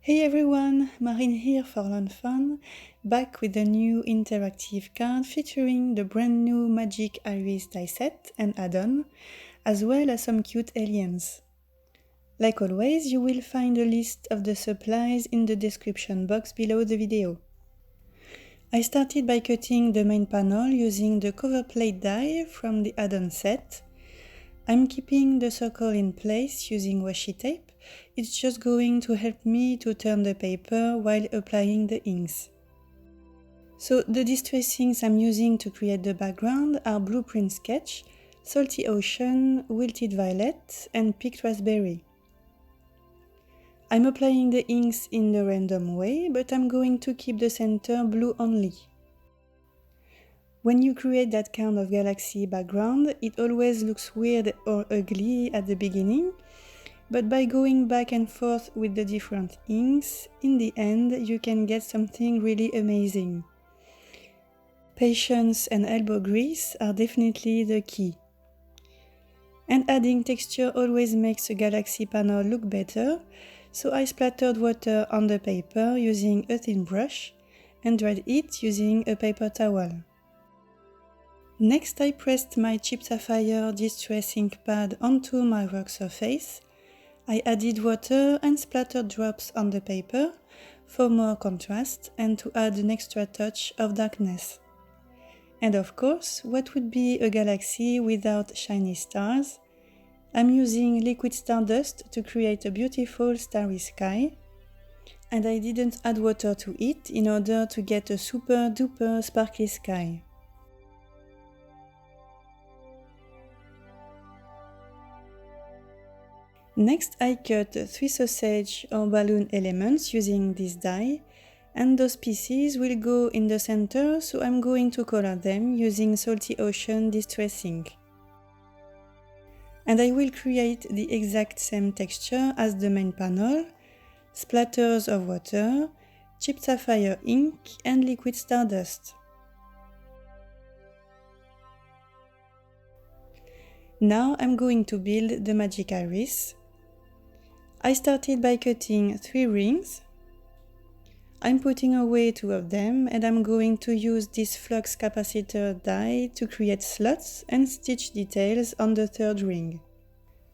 Hey everyone, Marine here for Learn Fun, back with a new interactive card featuring the brand new Magic Iris die set and add-on, as well as some cute aliens. Like always, you will find a list of the supplies in the description box below the video. I started by cutting the main panel using the cover plate die from the add-on set. I'm keeping the circle in place using washi tape. It's just going to help me to turn the paper while applying the inks. So the distressings I'm using to create the background are Blueprint Sketch, Salty Ocean, Wilted Violet and Picked Raspberry. I'm applying the inks in the random way, but I'm going to keep the center blue only. When you create that kind of galaxy background, it always looks weird or ugly at the beginning, but by going back and forth with the different inks, in the end you can get something really amazing. Patience and elbow grease are definitely the key. And adding texture always makes a galaxy panel look better, so I splattered water on the paper using a thin brush and dried it using a paper towel. Next I pressed my Chipped Sapphire Distress ink pad onto my work surface. I added water and splattered drops on the paper for more contrast and to add an extra touch of darkness. And of course, what would be a galaxy without shiny stars? I'm using liquid stardust to create a beautiful starry sky. And I didn't add water to it in order to get a super duper sparkly sky. Next I cut 3 sausage or balloon elements using this die, and those pieces will go in the center, so I'm going to color them using Salty Ocean Distress ink. And I will create the exact same texture as the main panel, splatters of water, Chipped Sapphire ink and liquid stardust. Now I'm going to build the Magic Iris. I started by cutting 3 rings. I'm putting away 2 of them and I'm going to use this flux capacitor die to create slots and stitch details on the 3rd ring.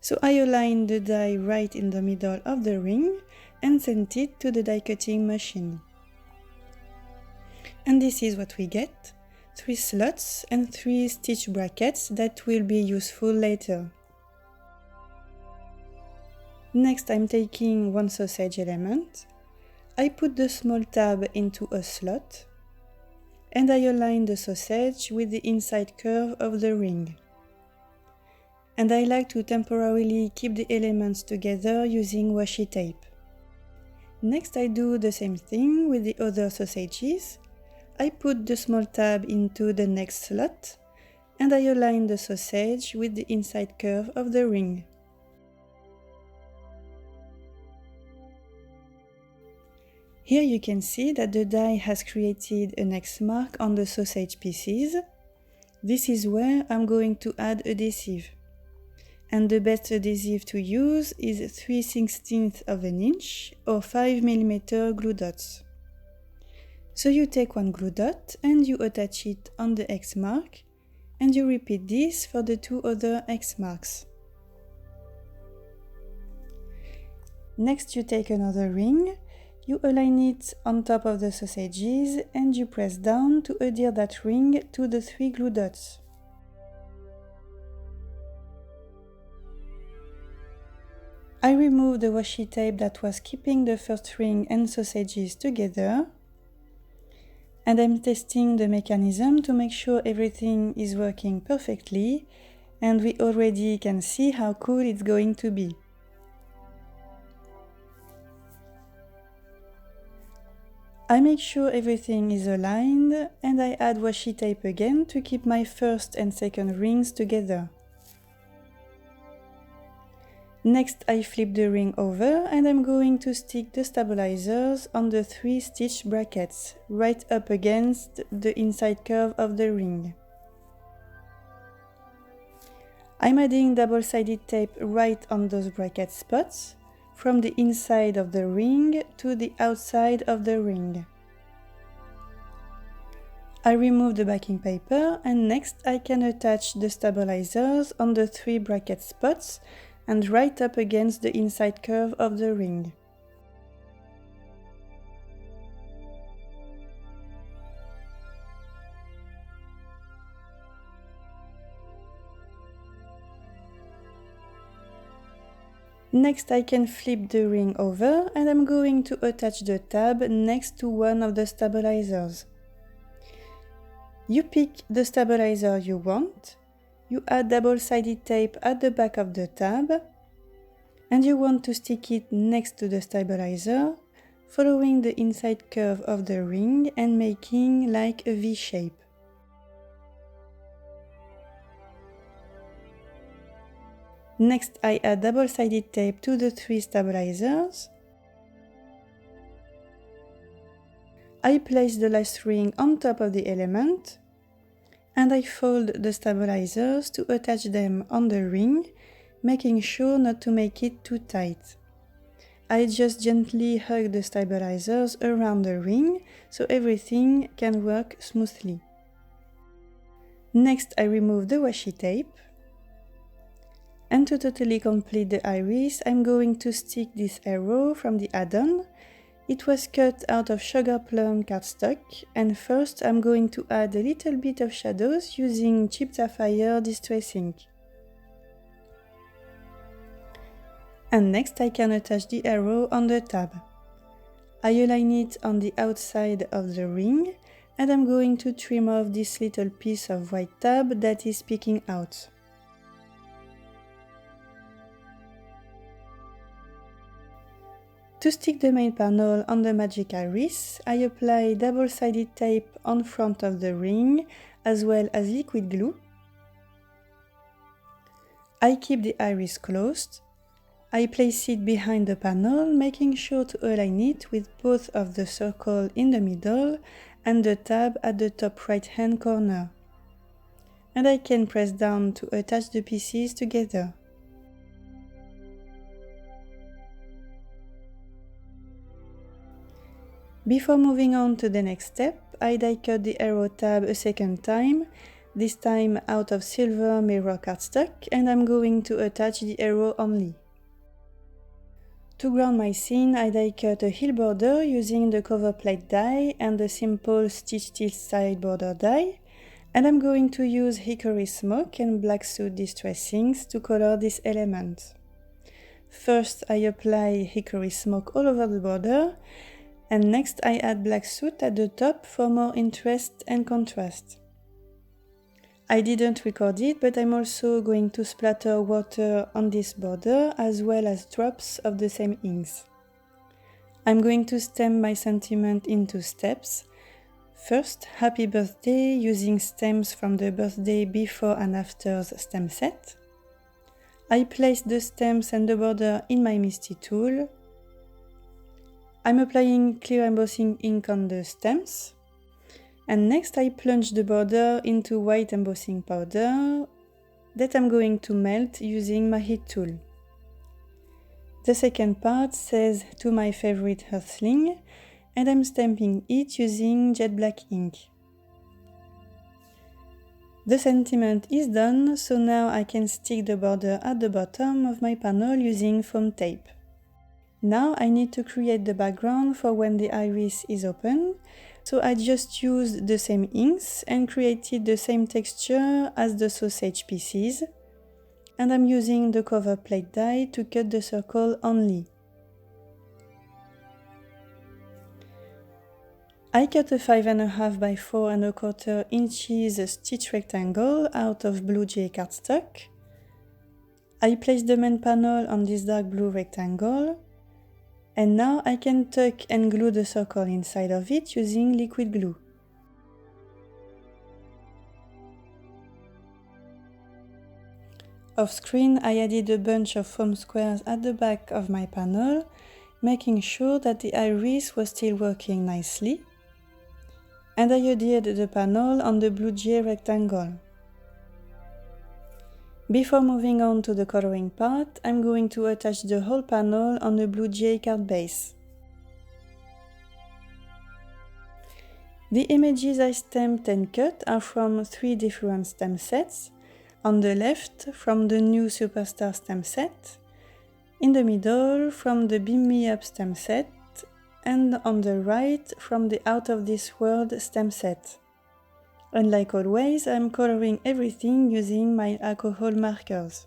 So I align the die right in the middle of the ring and sent it to the die cutting machine. And this is what we get: 3 slots and 3 stitch brackets that will be useful later. Next I'm taking 1 sausage element. I put the small tab into a slot and I align the sausage with the inside curve of the ring. And I like to temporarily keep the elements together using washi tape. Next I do the same thing with the other sausages. I put the small tab into the next slot and I align the sausage with the inside curve of the ring. Here you can see that the die has created an X mark on the sausage pieces. This is where I'm going to add adhesive. And the best adhesive to use is 3/16 of an inch or 5 mm glue dots. So you take 1 glue dot and you attach it on the X mark, and you repeat this for the 2 other X marks. Next you take another ring. You align it on top of the sausages and you press down to adhere that ring to the 3 glue dots. I remove the washi tape that was keeping the first ring and sausages together. And I'm testing the mechanism to make sure everything is working perfectly, and we already can see how cool it's going to be. I make sure everything is aligned and I add washi tape again to keep my first and second rings together. Next I flip the ring over and I'm going to stick the stabilizers on the 3 stitch brackets right up against the inside curve of the ring. I'm adding double-sided tape right on those bracket spots from the inside of the ring to the outside of the ring. I remove the backing paper, and next I can attach the stabilizers on the 3 bracket spots and right up against the inside curve of the ring. Next I can flip the ring over, and I'm going to attach the tab next to one of the stabilizers. You pick the stabilizer you want, you add double-sided tape at the back of the tab, and you want to stick it next to the stabilizer, following the inside curve of the ring and making like a V shape. Next, I add double-sided tape to the 3 stabilizers. I place the last ring on top of the element, and I fold the stabilizers to attach them on the ring, making sure not to make it too tight. I just gently hug the stabilizers around the ring so everything can work smoothly. Next, I remove the washi tape. And to totally complete the iris, I'm going to stick this arrow from the add-on. It was cut out of Sugar Plum cardstock, and first I'm going to add a little bit of shadows using Chipped Sapphire Distress ink. And next I can attach the arrow on the tab. I align it on the outside of the ring, and I'm going to trim off this little piece of white tab that is peeking out. To stick the main panel on the magic iris, I apply double-sided tape on front of the ring as well as liquid glue. I keep the iris closed. I place it behind the panel, making sure to align it with both of the circle in the middle and the tab at the top right-hand corner. And I can press down to attach the pieces together. Before moving on to the next step, I die cut the arrow tab a second time, this time out of silver mirror cardstock, and I'm going to attach the arrow only. To ground my scene, I die cut a heel border using the cover plate die and the simple stitch steel side border die, and I'm going to use Hickory Smoke and Black Soot Distress inks to color this element. First, I apply Hickory Smoke all over the border, and next I add Black Soot at the top for more interest and contrast. I didn't record it, but I'm also going to splatter water on this border as well as drops of the same inks. I'm going to stem my sentiment in 2 steps. First, Happy Birthday using stems from the Birthday Before and Afters stem set. I place the stems and the border in my Misty tool. I'm applying clear embossing ink on the stems, and next I plunge the border into white embossing powder that I'm going to melt using my heat tool. The second part says To My Favorite Earthling, and I'm stamping it using jet black ink. The sentiment is done, so now I can stick the border at the bottom of my panel using foam tape. Now I need to create the background for when the iris is open, so I just used the same inks and created the same texture as the sausage pieces, and I'm using the cover plate die to cut the circle only. I cut a 5.5 by 4.25 inches stitch rectangle out of Blue Jay cardstock. I place the main panel on this dark blue rectangle, and now I can tuck and glue the circle inside of it using liquid glue. Off screen, I added a bunch of foam squares at the back of my panel, making sure that the iris was still working nicely. And I adhered the panel on the Blue Jay rectangle. Before moving on to the coloring part, I'm going to attach the whole panel on a blue GA card base. The images I stamped and cut are from 3 different stamp sets. On the left, from the new Superstar stamp set, in the middle, from the Beam Me Up stamp set, and on the right, from the Out of This World stamp set. And like always, I'm coloring everything using my alcohol markers.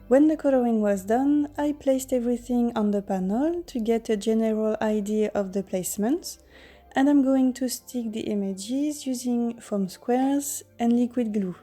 When the coloring was done, I placed everything on the panel to get a general idea of the placement, and I'm going to stick the images using foam squares and liquid glue.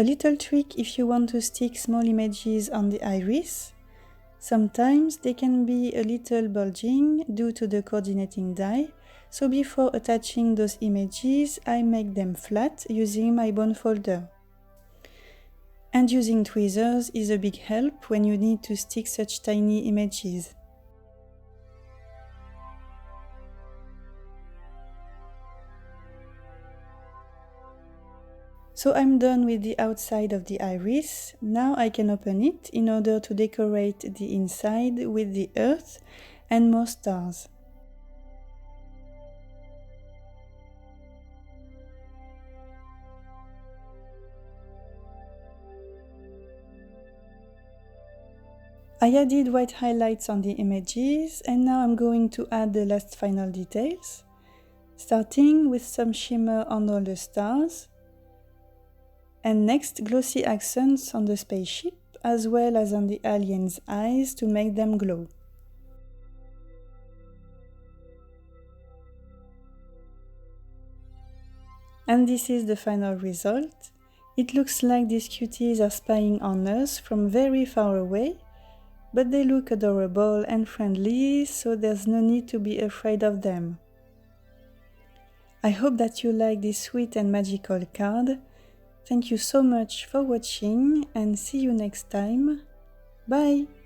A little trick if you want to stick small images on the iris. Sometimes they can be a little bulging due to the coordinating die, so before attaching those images, I make them flat using my bone folder. And using tweezers is a big help when you need to stick such tiny images. So I'm done with the outside of the iris. Now I can open it in order to decorate the inside with the earth and more stars. I added white highlights on the images, and now I'm going to add the last final details, starting with some shimmer on all the stars, and next glossy accents on the spaceship as well as on the aliens' eyes to make them glow. And this is the final result. It looks like these cuties are spying on us from very far away, but they look adorable and friendly, so there's no need to be afraid of them. I hope that you like this sweet and magical card. Thank you so much for watching and see you next time. Bye!